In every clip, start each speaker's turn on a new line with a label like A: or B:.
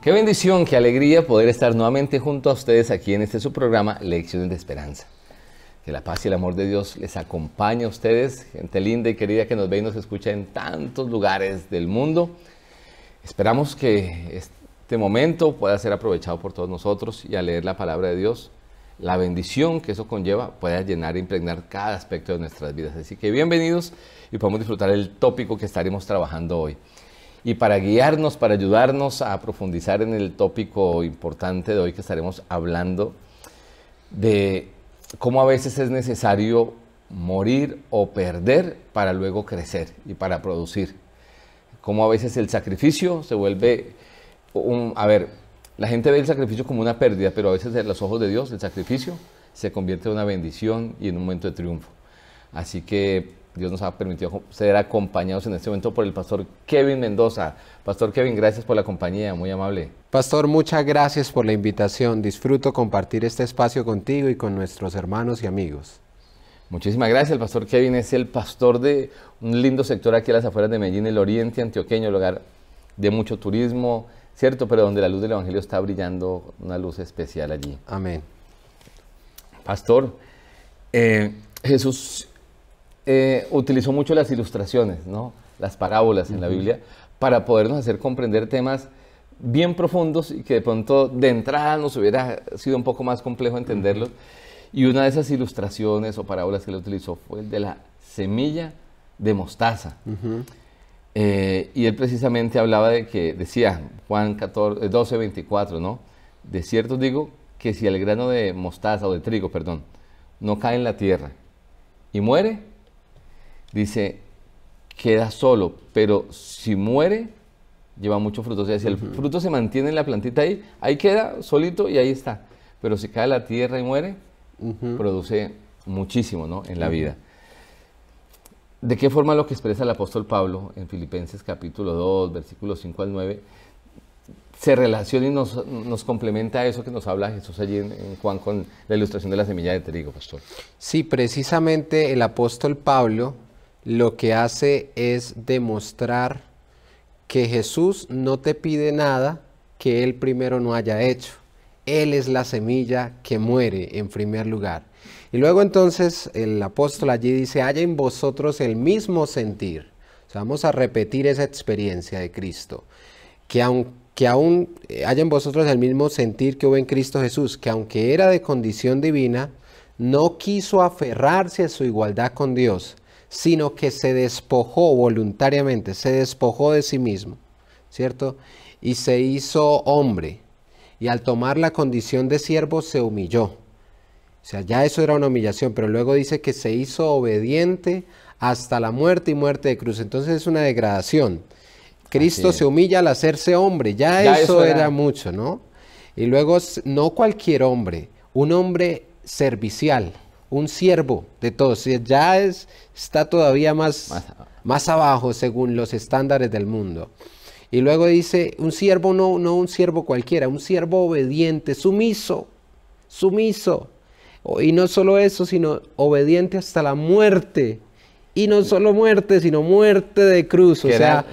A: Qué bendición, qué alegría poder estar nuevamente junto a ustedes aquí en este su programa, Lecciones de Esperanza. Que la paz y el amor de Dios les acompañe a ustedes, gente linda y querida que nos ve y nos escucha en tantos lugares del mundo. Esperamos que este momento pueda ser aprovechado por todos nosotros y al leer la palabra de Dios, la bendición que eso conlleva pueda llenar e impregnar cada aspecto de nuestras vidas. Así que bienvenidos y podemos disfrutar el tópico que estaremos trabajando hoy. Y para guiarnos, para ayudarnos a profundizar en el tópico importante de hoy que estaremos hablando de cómo a veces es necesario morir o perder para luego crecer y para producir. Cómo a veces el sacrificio se vuelve la gente ve el sacrificio como una pérdida, pero a veces en los ojos de Dios el sacrificio se convierte en una bendición y en un momento de triunfo. Así que Dios nos ha permitido ser acompañados en este momento por el pastor Kevin Mendoza. Pastor Kevin, gracias por la compañía, muy amable.
B: Pastor, muchas gracias por la invitación. Disfruto compartir este espacio contigo y con nuestros hermanos y amigos.
A: Muchísimas gracias. El pastor Kevin es el pastor de un lindo sector aquí a las afueras de Medellín, el oriente antioqueño, lugar de mucho turismo, ¿cierto? Pero donde la luz del evangelio está brillando, una luz especial allí.
B: Amén.
A: Pastor, Jesús utilizó mucho las ilustraciones, ¿no? Las parábolas en la Biblia para podernos hacer comprender temas bien profundos y que de pronto de entrada nos hubiera sido un poco más complejo entenderlos. Y una de esas ilustraciones o parábolas que él utilizó fue el de la semilla de mostaza. Y él precisamente hablaba de que, decía Juan 12:24, ¿no? De cierto digo que si el grano de mostaza o de trigo, perdón, no cae en la tierra y muere, dice, queda solo, pero si muere, lleva mucho fruto. O sea, si el fruto se mantiene en la plantita ahí queda solito y ahí está. Pero si cae a la tierra y muere, produce muchísimo, ¿no? En la vida. ¿De qué forma lo que expresa el apóstol Pablo en Filipenses capítulo 2, versículos 5 al 9, se relaciona y nos complementa a eso que nos habla Jesús allí en Juan con la ilustración de la semilla de trigo, pastor?
B: Sí, precisamente el apóstol Pablo lo que hace es demostrar que Jesús no te pide nada que Él primero no haya hecho. Él es la semilla que muere en primer lugar. Y luego entonces el apóstol allí dice, haya en vosotros el mismo sentir. O sea, vamos a repetir esa experiencia de Cristo. Que aún haya en vosotros el mismo sentir que hubo en Cristo Jesús, que aunque era de condición divina, no quiso aferrarse a su igualdad con Dios, sino que se despojó voluntariamente, se despojó de sí mismo, ¿cierto? Y se hizo hombre, y al tomar la condición de siervo se humilló. O sea, ya eso era una humillación, pero luego dice que se hizo obediente hasta la muerte y muerte de cruz. Entonces es una degradación. Cristo se humilla al hacerse hombre, ya eso era mucho, ¿no? Y luego no cualquier hombre, un hombre servicial, un siervo de todos, ya está todavía más abajo según los estándares del mundo. Y luego dice, un siervo no un siervo cualquiera, un siervo obediente, sumiso. Y no solo eso, sino obediente hasta la muerte. Y no solo muerte, sino muerte de cruz, o sea,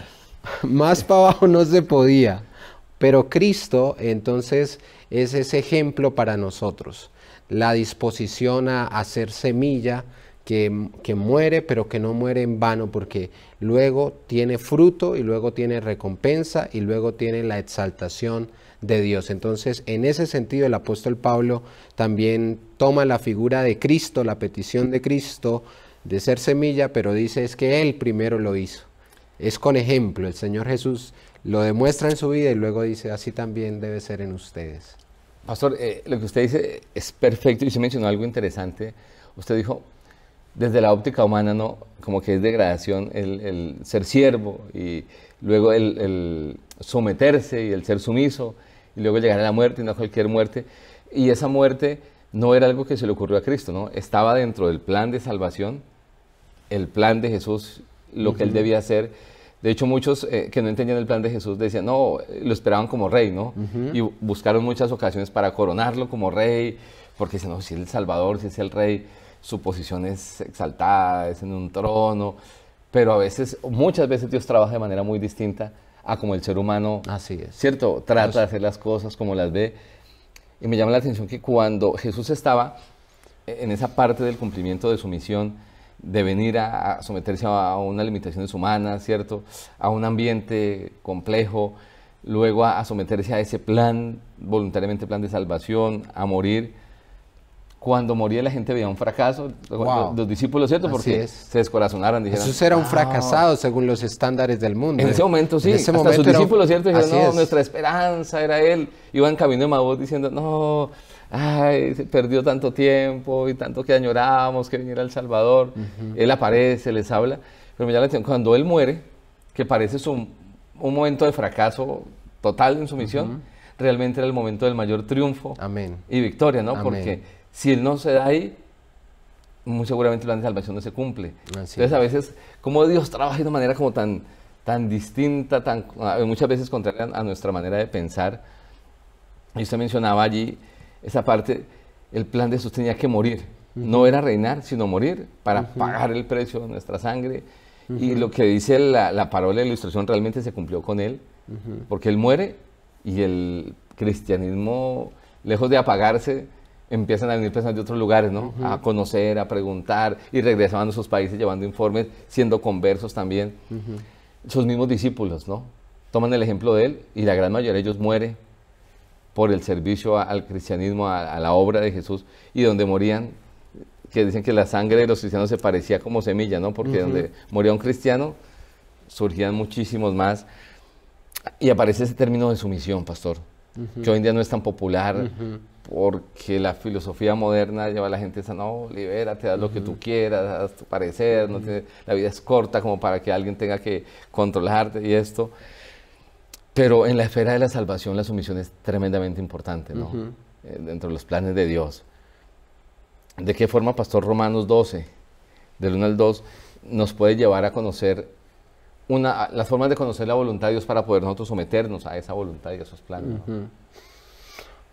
B: más para abajo no se podía. Pero Cristo entonces es ese ejemplo para nosotros. La disposición a hacer semilla que muere, pero que no muere en vano, porque luego tiene fruto y luego tiene recompensa y luego tiene la exaltación de Dios. Entonces, en ese sentido, el apóstol Pablo también toma la figura de Cristo, la petición de Cristo de ser semilla, pero dice es que Él primero lo hizo. Es con ejemplo, el Señor Jesús lo demuestra en su vida y luego dice así también debe ser en ustedes.
A: Pastor, lo que usted dice es perfecto y usted mencionó algo interesante. Usted dijo, desde la óptica humana, ¿no? Como que es degradación el ser siervo y luego el someterse y el ser sumiso y luego llegar a la muerte y no cualquier muerte. Y esa muerte no era algo que se le ocurrió a Cristo, ¿no? Estaba dentro del plan de salvación, el plan de Jesús, lo que Él debía hacer. De hecho, muchos que no entendían el plan de Jesús decían, no, lo esperaban como rey, ¿no? Y buscaron muchas ocasiones para coronarlo como rey, porque dicen, no, si es el Salvador, si es el rey, su posición es exaltada, es en un trono. Pero a veces, muchas veces Dios trabaja de manera muy distinta a como el ser humano,
B: Así es.
A: ¿cierto? Trata de hacer las cosas como las ve. Y me llama la atención que cuando Jesús estaba en esa parte del cumplimiento de su misión, de venir a someterse a unas limitaciones humanas, ¿cierto? A un ambiente complejo, luego a someterse a ese plan, voluntariamente plan de salvación, a morir. Cuando moría la gente veía un fracaso,
B: Wow.
A: los discípulos, ¿cierto?
B: Así
A: Porque
B: es.
A: se descorazonaron, dijeron,
B: Jesús era un
A: "Ah".
B: fracasado según los estándares del mundo.
A: En ese momento sí,
B: En ese
A: hasta
B: momento
A: sus
B: era un-
A: discípulos, ¿cierto? Dijeron,
B: Así
A: no,
B: es.
A: nuestra esperanza era Él. Iban camino de Maús diciendo, no, ay, se perdió tanto tiempo y tanto que añorábamos que viniera el Salvador. Él aparece, les habla. Pero me llama la atención, cuando Él muere, que parece un momento de fracaso total en su misión, realmente era el momento del mayor triunfo
B: Amén.
A: y victoria, ¿no?
B: Amén.
A: Porque si Él no se da ahí, muy seguramente el plan de salvación no se cumple.
B: Así
A: Entonces, a
B: es.
A: veces, como Dios trabaja de una manera como tan distinta, muchas veces contraria a nuestra manera de pensar. Y usted mencionaba allí esa parte, el plan de Jesús tenía que morir. No era reinar, sino morir para pagar el precio de nuestra sangre. Y lo que dice la parábola de la ilustración realmente se cumplió con Él, porque Él muere y el cristianismo, lejos de apagarse, empiezan a venir personas de otros lugares, ¿no? A conocer, a preguntar, y regresaban a sus países llevando informes, siendo conversos también. Sus mismos discípulos, ¿no? Toman el ejemplo de Él y la gran mayoría de ellos muere por el servicio al cristianismo, a la obra de Jesús, y donde morían, que dicen que la sangre de los cristianos se parecía como semilla, ¿no? Porque donde moría un cristiano, surgían muchísimos más. Y aparece ese término de sumisión, pastor, que hoy en día no es tan popular, porque la filosofía moderna lleva a la gente a no, libérate, haz lo que tú quieras, haz tu parecer, no tiene, la vida es corta como para que alguien tenga que controlarte y esto. Pero en la esfera de la salvación la sumisión es tremendamente importante, ¿no? Dentro de los planes de Dios. ¿De qué forma, pastor, Romanos 12, del 1 al 2, nos puede llevar a conocer las formas de conocer la voluntad de Dios para poder nosotros someternos a esa voluntad y a esos planes, ¿no?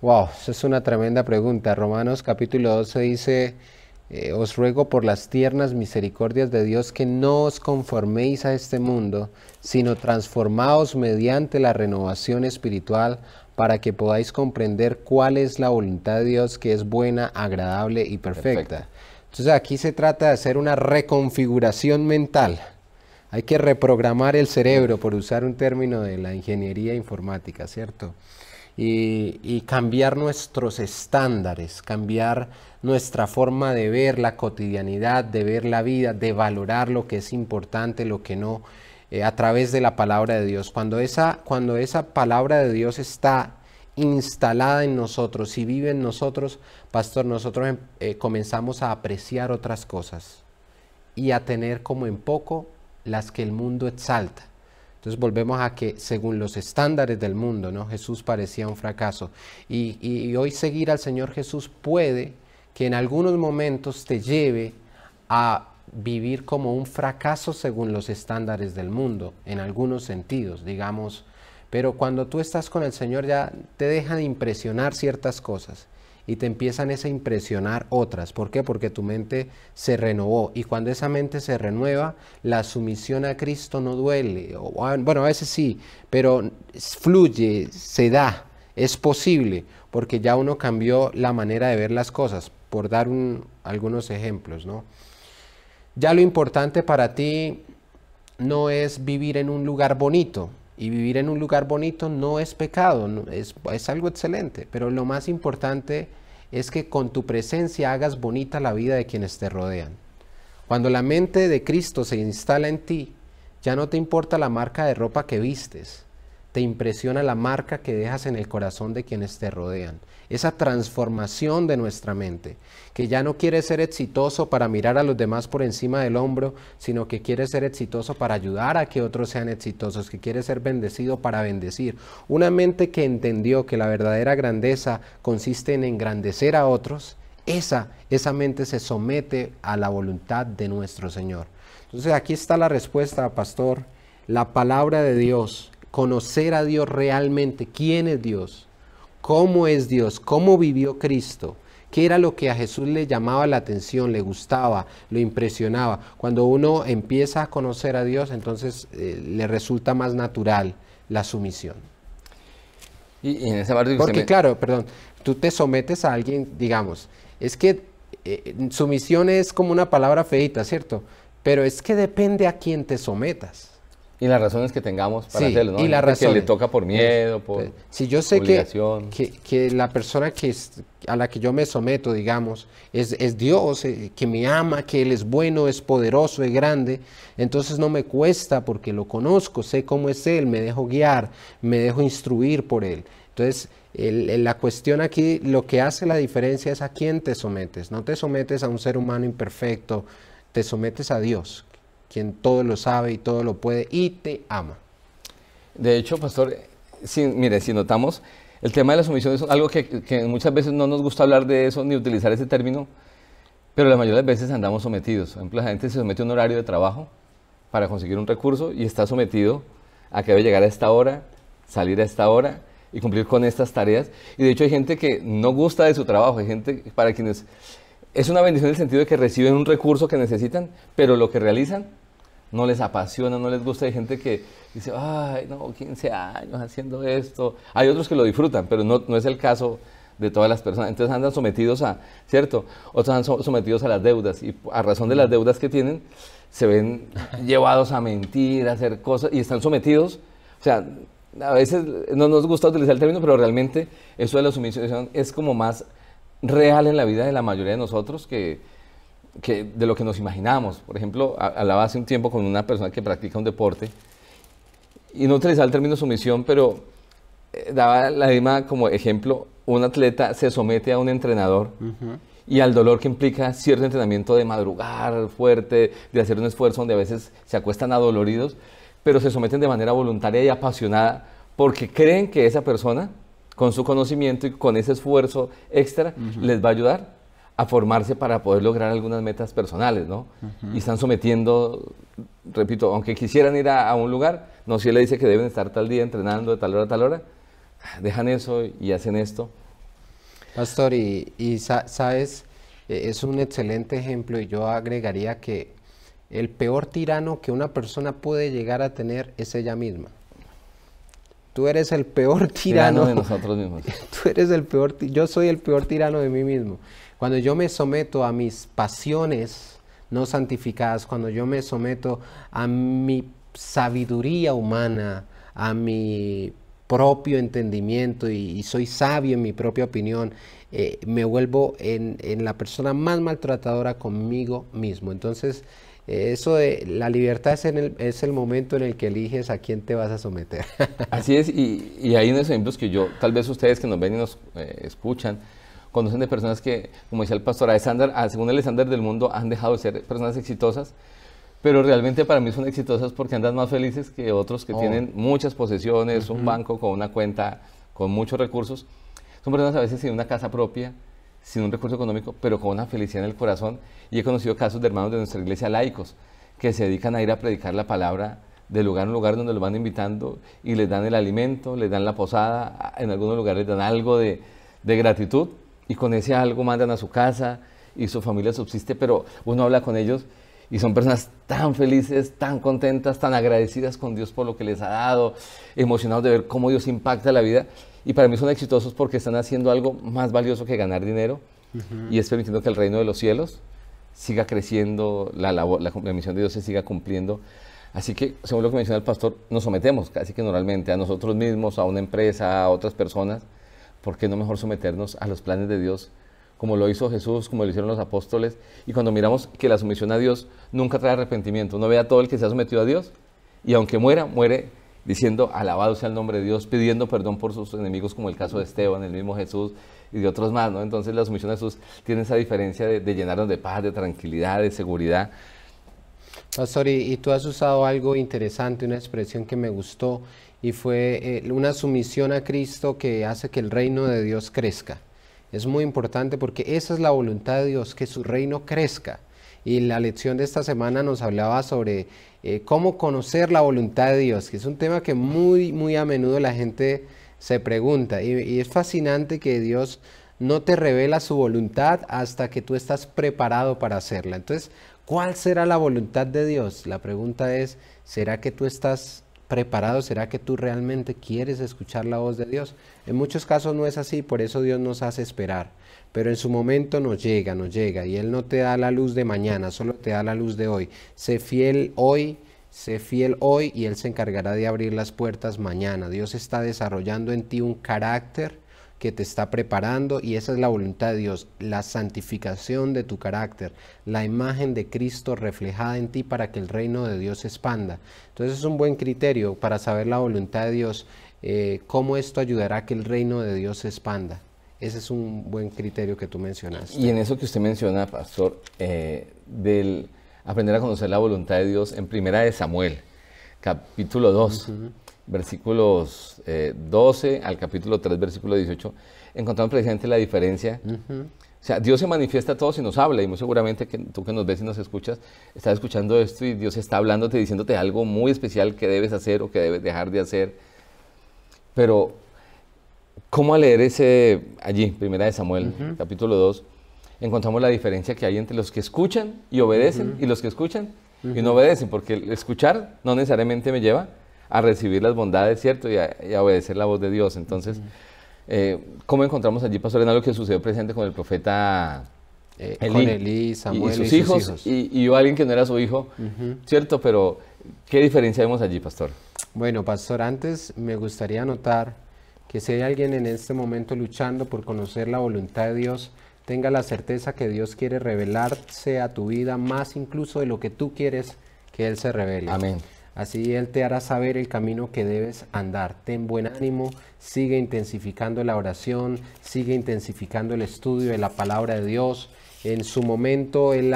B: Wow, esa es una tremenda pregunta. Romanos capítulo 12 dice, os ruego por las tiernas misericordias de Dios que no os conforméis a este mundo, sino transformaos mediante la renovación espiritual para que podáis comprender cuál es la voluntad de Dios, que es buena, agradable y perfecta. Entonces aquí se trata de hacer una reconfiguración mental. Hay que reprogramar el cerebro, por usar un término de la ingeniería informática, ¿cierto? Y cambiar nuestros estándares, cambiar nuestra forma de ver la cotidianidad, de ver la vida, de valorar lo que es importante, lo que no, a través de la palabra de Dios. Cuando esa palabra de Dios está instalada en nosotros y vive en nosotros, pastor, nosotros comenzamos a apreciar otras cosas y a tener como en poco las que el mundo exalta. Entonces volvemos a que según los estándares del mundo, ¿no? Jesús parecía un fracaso. Y hoy seguir al Señor Jesús puede que en algunos momentos te lleve a vivir como un fracaso según los estándares del mundo, en algunos sentidos, digamos. Pero cuando tú estás con el Señor ya te dejan de impresionar ciertas cosas y te empiezan a impresionar otras. ¿Por qué? Porque tu mente se renovó, y cuando esa mente se renueva, la sumisión a Cristo no duele. Bueno, a veces sí, pero fluye, se da, es posible, porque ya uno cambió la manera de ver las cosas, por dar algunos ejemplos, ¿no? Ya lo importante para ti no es vivir en un lugar bonito, y vivir en un lugar bonito no es pecado, es algo excelente, pero lo más importante es que con tu presencia hagas bonita la vida de quienes te rodean. Cuando la mente de Cristo se instala en ti, ya no te importa la marca de ropa que vistes, te impresiona la marca que dejas en el corazón de quienes te rodean. Esa transformación de nuestra mente, que ya no quiere ser exitoso para mirar a los demás por encima del hombro, sino que quiere ser exitoso para ayudar a que otros sean exitosos, que quiere ser bendecido para bendecir. Una mente que entendió que la verdadera grandeza consiste en engrandecer a otros, esa mente se somete a la voluntad de nuestro Señor. Entonces aquí está la respuesta, pastor, la palabra de Dios, conocer a Dios realmente, quién es Dios, cómo es Dios, cómo vivió Cristo, qué era lo que a Jesús le llamaba la atención, le gustaba, lo impresionaba. Cuando uno empieza a conocer a Dios, entonces le resulta más natural la sumisión.
A: Y en esa parte que
B: Porque claro, perdón, tú te sometes a alguien, digamos, es que sumisión es como una palabra feita, ¿cierto? Pero es que depende a quién te sometas.
A: y las razones que tengamos para
B: Sí,
A: hacerlo, ¿no?
B: y
A: Hay
B: las
A: gente que le
B: razones.
A: toca por miedo, por
B: Si yo sé
A: obligación.
B: que la persona a la que yo me someto, digamos, es Dios, que me ama, que Él es bueno, es poderoso, es grande, entonces no me cuesta porque lo conozco, sé cómo es Él, me dejo guiar, me dejo instruir por Él. Entonces, la cuestión aquí, lo que hace la diferencia es a quién te sometes. No te sometes a un ser humano imperfecto, te sometes a Dios, quien todo lo sabe y todo lo puede y te ama.
A: De hecho, pastor, mire, si notamos, el tema de la sumisión es algo que muchas veces no nos gusta hablar de eso ni utilizar ese término, pero la mayoría de las veces andamos sometidos. Por ejemplo, la gente se somete a un horario de trabajo para conseguir un recurso y está sometido a que debe llegar a esta hora, salir a esta hora y cumplir con estas tareas. Y de hecho hay gente que no gusta de su trabajo, hay gente para quienes es una bendición en el sentido de que reciben un recurso que necesitan, pero lo que realizan no les apasiona, no les gusta. Hay gente que dice, ay, no, 15 años haciendo esto. Hay otros que lo disfrutan, pero no es el caso de todas las personas. Entonces andan sometidos a, ¿cierto? Otros andan sometidos a las deudas y a razón de las deudas que tienen, se ven llevados a mentir, a hacer cosas y están sometidos. O sea, a veces no nos gusta utilizar el término, pero realmente eso de la sumisión es como más real en la vida de la mayoría de nosotros que de lo que nos imaginamos. Por ejemplo, hablaba hace un tiempo con una persona que practica un deporte y no utilizaba el término sumisión, pero daba la misma como ejemplo. Un atleta se somete a un entrenador y al dolor que implica cierto entrenamiento de madrugar fuerte, de hacer un esfuerzo donde a veces se acuestan adoloridos, pero se someten de manera voluntaria y apasionada porque creen que esa persona, con su conocimiento y con ese esfuerzo extra, les va a ayudar a formarse para poder lograr algunas metas personales, ¿no? Y están sometiendo, repito, aunque quisieran ir a un lugar, no, si él le dice que deben estar tal día entrenando de tal hora a tal hora, dejan eso y hacen esto.
B: Pastor, sabes, es un excelente ejemplo y yo agregaría que el peor tirano que una persona puede llegar a tener es ella misma. Tú eres el peor tirano
A: de nosotros mismos.
B: Tú eres el peor, yo soy el peor tirano de mí mismo. Cuando yo me someto a mis pasiones no santificadas, cuando yo me someto a mi sabiduría humana, a mi propio entendimiento y soy sabio en mi propia opinión, me vuelvo en la persona más maltratadora conmigo mismo. Entonces, eso de la libertad es el momento en el que eliges a quién te vas a someter.
A: Así es, y hay unos ejemplos que yo, tal vez ustedes que nos ven y nos escuchan, conocen de personas que, como decía el pastor Alexander, según el estándar del mundo, han dejado de ser personas exitosas, pero realmente para mí son exitosas porque andan más felices que otros que tienen muchas posesiones, un banco con una cuenta con muchos recursos. Son personas a veces sin una casa propia, sin un recurso económico, pero con una felicidad en el corazón. Y he conocido casos de hermanos de nuestra iglesia laicos que se dedican a ir a predicar la palabra de lugar en lugar donde los van invitando y les dan el alimento, les dan la posada, en algunos lugares les dan algo de gratitud y con ese algo mandan a su casa y su familia subsiste, pero uno habla con ellos y son personas tan felices, tan contentas, tan agradecidas con Dios por lo que les ha dado, emocionados de ver cómo Dios impacta la vida. Y para mí son exitosos porque están haciendo algo más valioso que ganar dinero y es permitiendo que el reino de los cielos siga creciendo, la misión de Dios se siga cumpliendo. Así que, según lo que menciona el pastor, nos sometemos casi que normalmente a nosotros mismos, a una empresa, a otras personas. ¿Por qué no mejor someternos a los planes de Dios, como lo hizo Jesús, como lo hicieron los apóstoles? Y cuando miramos que la sumisión a Dios nunca trae arrepentimiento, uno ve a todo el que se ha sometido a Dios y aunque muera, muere diciendo, alabado sea el nombre de Dios, pidiendo perdón por sus enemigos, como el caso de Esteban, el mismo Jesús y de otros más, ¿no? Entonces la sumisión a Jesús tiene esa diferencia de llenarnos de paz, de tranquilidad, de seguridad.
B: Pastor, y tú has usado algo interesante, una expresión que me gustó, y fue una sumisión a Cristo que hace que el reino de Dios crezca. Es muy importante porque esa es la voluntad de Dios, que su reino crezca. Y la lección de esta semana nos hablaba sobre cómo conocer la voluntad de Dios, que es un tema que muy a menudo la gente se pregunta. Y es fascinante que Dios no te revela su voluntad hasta que tú estás preparado para hacerla. Entonces, ¿cuál será la voluntad de Dios? La pregunta es, ¿será que tú estás preparado? ¿Será que tú realmente quieres escuchar la voz de Dios? En muchos casos no es así, por eso Dios nos hace esperar. Pero en su momento nos llega, y Él no te da la luz de mañana, solo te da la luz de hoy. Sé fiel hoy y Él se encargará de abrir las puertas mañana. Dios está desarrollando en ti un carácter que te está preparando, y esa es la voluntad de Dios, la santificación de tu carácter, la imagen de Cristo reflejada en ti para que el reino de Dios se expanda. Entonces es un buen criterio para saber la voluntad de Dios, cómo esto ayudará a que el reino de Dios se expanda. Ese es un buen criterio que tú mencionaste.
A: Y en eso que usted menciona, pastor, del aprender a conocer la voluntad de Dios, en Primera de Samuel, capítulo 2, versículos 12 al capítulo 3, versículo 18, encontramos precisamente la diferencia. O sea, Dios se manifiesta a todos y nos habla, y muy seguramente que tú que nos ves y nos escuchas, estás escuchando esto y Dios está hablándote, diciéndote algo muy especial que debes hacer o que debes dejar de hacer. Pero, ¿cómo al leer allí, Primera de Samuel, capítulo 2, encontramos la diferencia que hay entre los que escuchan y obedecen y los que escuchan y no obedecen? Porque el escuchar no necesariamente me lleva a recibir las bondades, ¿cierto? Y a obedecer la voz de Dios. Entonces, ¿cómo encontramos allí, pastor, en algo que sucedió presente con el profeta
B: Elí, Samuel
A: y sus hijos? Y alguien que no era su hijo, ¿cierto? Pero, ¿qué diferencia vemos allí, pastor?
B: Bueno, pastor, antes me gustaría anotar que si hay alguien en este momento luchando por conocer la voluntad de Dios, tenga la certeza que Dios quiere revelarse a tu vida más incluso de lo que tú quieres que Él se revele.
A: Amén.
B: Así Él te hará saber el camino que debes andar. Ten buen ánimo, sigue intensificando la oración, sigue intensificando el estudio de la palabra de Dios. En su momento Él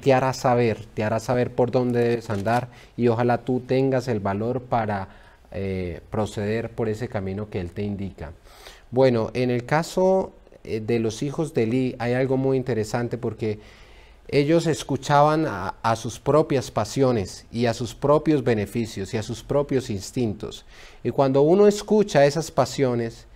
B: te hará saber por dónde debes andar, y ojalá tú tengas el valor para proceder por ese camino que Él te indica. Bueno, en el caso de los hijos de Elí hay algo muy interesante, porque ellos escuchaban a sus propias pasiones y a sus propios beneficios y a sus propios instintos. Y cuando uno escucha esas pasiones,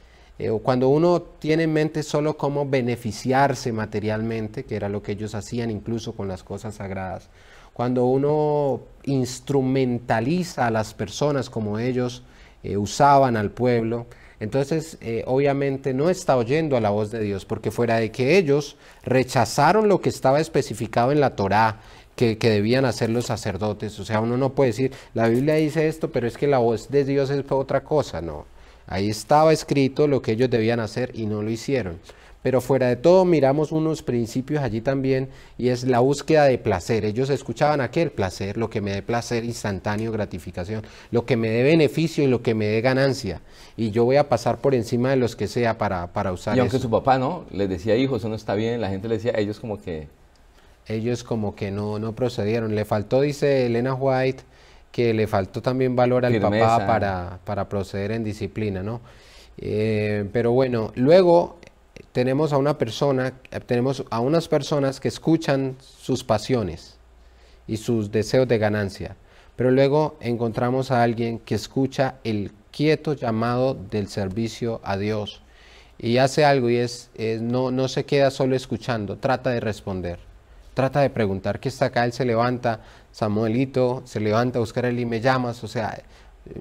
B: o cuando uno tiene en mente solo cómo beneficiarse materialmente, que era lo que ellos hacían incluso con las cosas sagradas, cuando uno instrumentaliza a las personas como ellos usaban al pueblo, entonces obviamente no está oyendo a la voz de Dios, porque fuera de que ellos rechazaron lo que estaba especificado en la Torá, que debían hacer los sacerdotes. O sea, uno no puede decir, la Biblia dice esto, pero es que la voz de Dios es otra cosa. No, ahí estaba escrito lo que ellos debían hacer y no lo hicieron. Pero fuera de todo miramos unos principios allí también, y es la búsqueda de placer. Ellos escuchaban aquel placer, lo que me dé placer instantáneo, gratificación, lo que me dé beneficio y lo que me dé ganancia. Y yo voy a pasar por encima de los que sea para usar eso.
A: Y aunque su papá no les decía, hijo, eso no está bien, la gente le decía, ellos como que
B: no procedieron. Le faltó, dice Elena White, que le faltó también valor al
A: firmeza.
B: papá para proceder en disciplina, ¿no? Pero bueno, luego tenemos a unas personas que escuchan sus pasiones y sus deseos de ganancia, pero luego encontramos a alguien que escucha el quieto llamado del servicio a Dios y hace algo, y no se queda solo escuchando, trata de responder, trata de preguntar. ¿Qué está acá? Él se levanta, Samuelito se levanta a buscar a él y me llamas, o sea,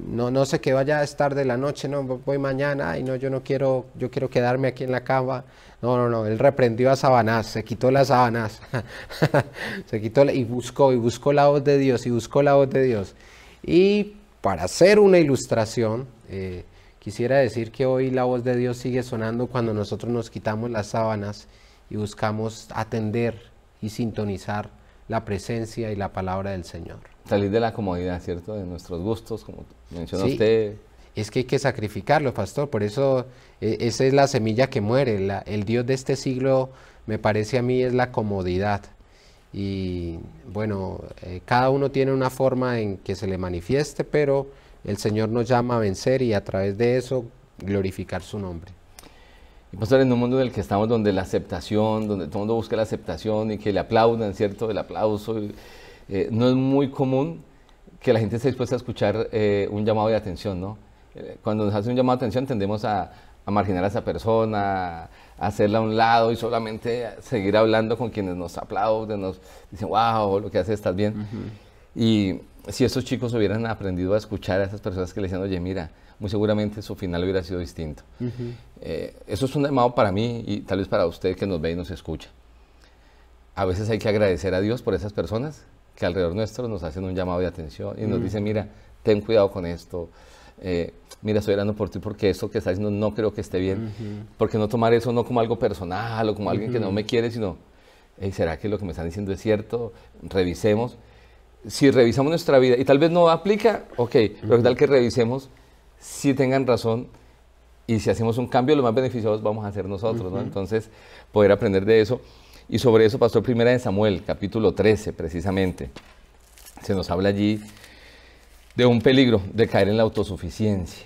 B: no sé que vaya a estar de la noche, no, voy mañana, y no, yo quiero quedarme aquí en la cama. No, él reprendió a Sabanás, se quitó las sábanas, y buscó la voz de Dios, Y para hacer una ilustración, quisiera decir que hoy la voz de Dios sigue sonando cuando nosotros nos quitamos las sábanas y buscamos atender y sintonizar la presencia y la palabra del Señor.
A: Salir de la comodidad, ¿cierto? De nuestros gustos, como menciona
B: Sí,
A: usted.
B: es que hay que sacrificarlo, pastor. Por eso esa es la semilla que muere. El Dios de este siglo, me parece a mí, es la comodidad. Y bueno, cada uno tiene una forma en que se le manifieste, pero el Señor nos llama a vencer y a través de eso glorificar su nombre.
A: Y pastor, en un mundo en el que estamos, donde la aceptación, donde todo el mundo busca la aceptación y que le aplaudan, ¿cierto? El aplauso, no es muy común que la gente esté dispuesta a escuchar un llamado de atención, ¿no? Cuando nos hace un llamado de atención tendemos a marginar a esa persona, a hacerla a un lado y solamente seguir hablando con quienes nos aplauden, nos dicen, wow, lo que haces estás bien. Y si estos chicos hubieran aprendido a escuchar a esas personas que le decían, oye, mira, muy seguramente su final hubiera sido distinto. Eso es un llamado para mí y tal vez para usted que nos ve y nos escucha. A veces hay que agradecer a Dios por esas personas que alrededor nuestro nos hacen un llamado de atención y nos dicen, mira, ten cuidado con esto, mira, estoy orando por ti porque esto que estás diciendo no creo que esté bien. Porque no tomar eso no como algo personal o como alguien que no me quiere, sino, hey, ¿será que lo que me están diciendo es cierto? Revisemos. Si revisamos nuestra vida y tal vez no aplica, ok, pero ¿qué tal que revisemos si tengan razón y si hacemos un cambio, lo más beneficiosos vamos a ser nosotros, ¿no? Entonces, poder aprender de eso. Y sobre eso, Pastor, primera de Samuel, capítulo 13, precisamente, se nos habla allí de un peligro de caer en la autosuficiencia.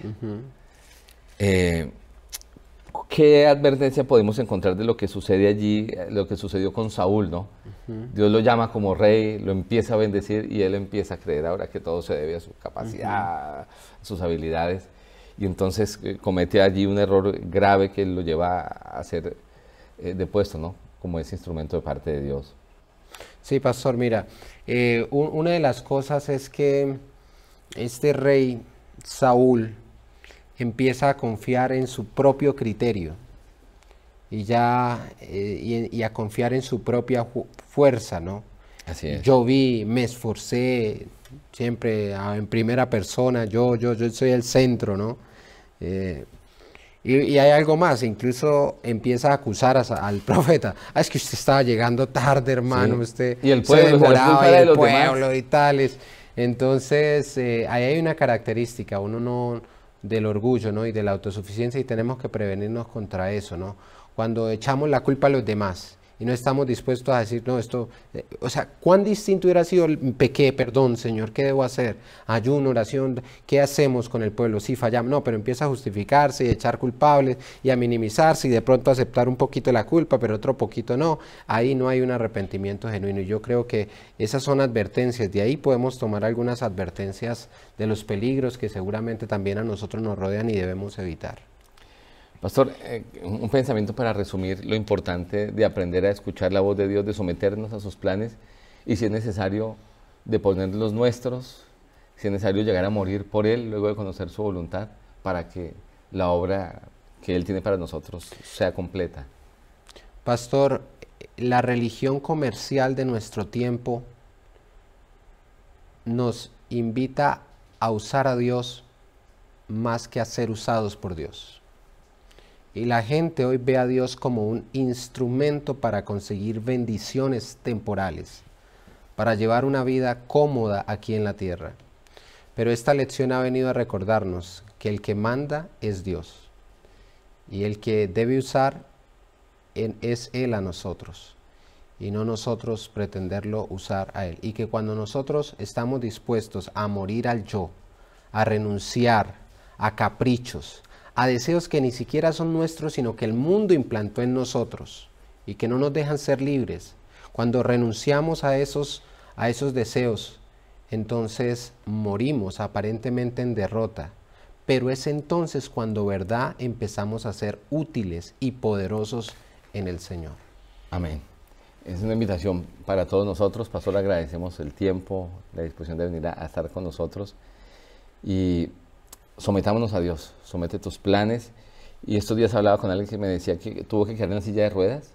A: ¿Qué advertencia podemos encontrar de lo que sucede allí, lo que sucedió con Saúl, ¿no? Dios lo llama como rey, lo empieza a bendecir y él empieza a creer ahora que todo se debe a su capacidad, a sus habilidades. Y entonces comete allí un error grave que lo lleva a ser depuesto, ¿no? Como ese instrumento de parte de Dios.
B: Sí, pastor, mira, una de las cosas es que este rey Saúl empieza a confiar en su propio criterio y a confiar en su propia fuerza, ¿no?
A: Así es.
B: Yo me esforcé siempre en primera persona, yo soy el centro, ¿no? Y hay algo más, incluso empieza a acusar al profeta. Es que usted estaba llegando tarde, hermano, usted
A: y el pueblo,
B: se demoraba, y el
A: los
B: pueblo
A: demás.
B: y tales. Entonces, ahí hay una característica, uno no, del orgullo, ¿no? Y de la autosuficiencia, y tenemos que prevenirnos contra eso, ¿no? Cuando echamos la culpa a los demás y no estamos dispuestos a decir, no, esto, o sea, ¿cuán distinto hubiera sido el pequé, perdón, Señor, qué debo hacer? Ayuno, oración, ¿qué hacemos con el pueblo? Sí, fallamos, no, pero empieza a justificarse y a echar culpables y a minimizarse y de pronto aceptar un poquito la culpa, pero otro poquito no. Ahí no hay un arrepentimiento genuino y yo creo que esas son advertencias, de ahí podemos tomar algunas advertencias de los peligros que seguramente también a nosotros nos rodean y debemos evitar.
A: Pastor, un pensamiento para resumir lo importante de aprender a escuchar la voz de Dios, de someternos a sus planes y si es necesario de poner los nuestros, si es necesario llegar a morir por Él, luego de conocer su voluntad, para que la obra que Él tiene para nosotros sea completa.
B: Pastor, la religión comercial de nuestro tiempo nos invita a usar a Dios más que a ser usados por Dios. Y la gente hoy ve a Dios como un instrumento para conseguir bendiciones temporales, para llevar una vida cómoda aquí en la tierra. Pero esta lección ha venido a recordarnos que el que manda es Dios y el que debe usar es Él a nosotros y no nosotros pretenderlo usar a Él. Y que cuando nosotros estamos dispuestos a morir al yo, a renunciar a caprichos, a deseos que ni siquiera son nuestros, sino que el mundo implantó en nosotros y que no nos dejan ser libres. Cuando renunciamos a esos deseos, entonces morimos aparentemente en derrota. Pero es entonces cuando, ¿verdad?, empezamos a ser útiles y poderosos en el Señor.
A: Amén. Es una invitación para todos nosotros. Pastor, agradecemos el tiempo, la disposición de venir a estar con nosotros y sometámonos a Dios, somete tus planes. Y estos días hablaba con alguien que me decía que tuvo que quedar en la silla de ruedas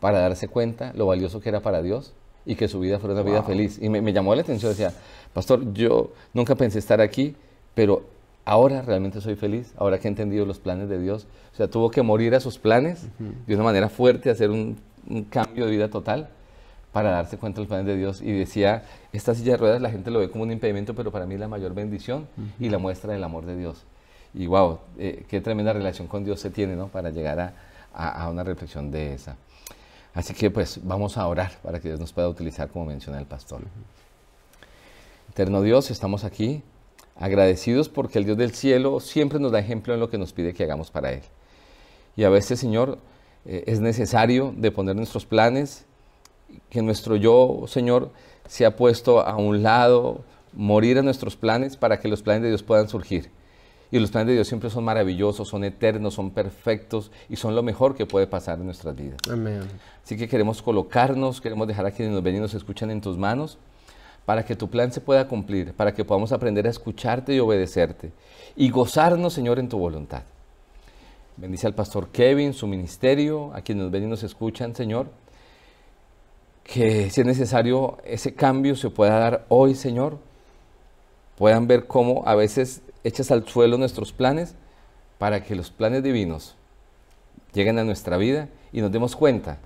A: para darse cuenta lo valioso que era para Dios y que su vida fuera una vida feliz. Y me llamó la atención, decía, pastor, yo nunca pensé estar aquí, pero ahora realmente soy feliz, ahora que he entendido los planes de Dios. O sea, tuvo que morir a sus planes de una manera fuerte, hacer un cambio de vida total para darse cuenta de los planes de Dios. Y decía, esta silla de ruedas la gente lo ve como un impedimento, pero para mí es la mayor bendición y la muestra del amor de Dios. Y wow, qué tremenda relación con Dios se tiene, ¿no? Para llegar a una reflexión de esa. Así que pues vamos a orar para que Dios nos pueda utilizar como menciona el pastor. Eterno Dios, estamos aquí agradecidos porque el Dios del cielo siempre nos da ejemplo en lo que nos pide que hagamos para Él. Y a veces, Señor, es necesario de poner nuestros planes, que nuestro yo, Señor, sea puesto a un lado, morir a nuestros planes para que los planes de Dios puedan surgir. Y los planes de Dios siempre son maravillosos, son eternos, son perfectos y son lo mejor que puede pasar en nuestras vidas.
B: Amén.
A: Así que queremos colocarnos, queremos dejar a quienes nos ven y nos escuchan en tus manos para que tu plan se pueda cumplir, para que podamos aprender a escucharte y obedecerte y gozarnos, Señor, en tu voluntad. Bendice al pastor Kevin, su ministerio, a quienes nos ven y nos escuchan, Señor. Que si es necesario ese cambio se pueda dar hoy, Señor. Puedan ver cómo a veces echas al suelo nuestros planes para que los planes divinos lleguen a nuestra vida y nos demos cuenta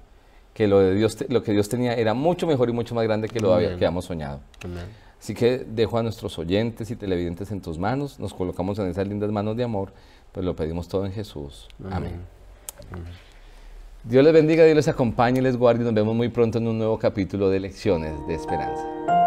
A: que lo que Dios tenía era mucho mejor y mucho más grande que lo que habíamos soñado.
B: Amén.
A: Así que dejo a nuestros oyentes y televidentes en tus manos, nos colocamos en esas lindas manos de amor, pues lo pedimos todo en Jesús. Amén. Dios les bendiga, Dios les acompañe y les guarde y nos vemos muy pronto en un nuevo capítulo de Lecciones de Esperanza.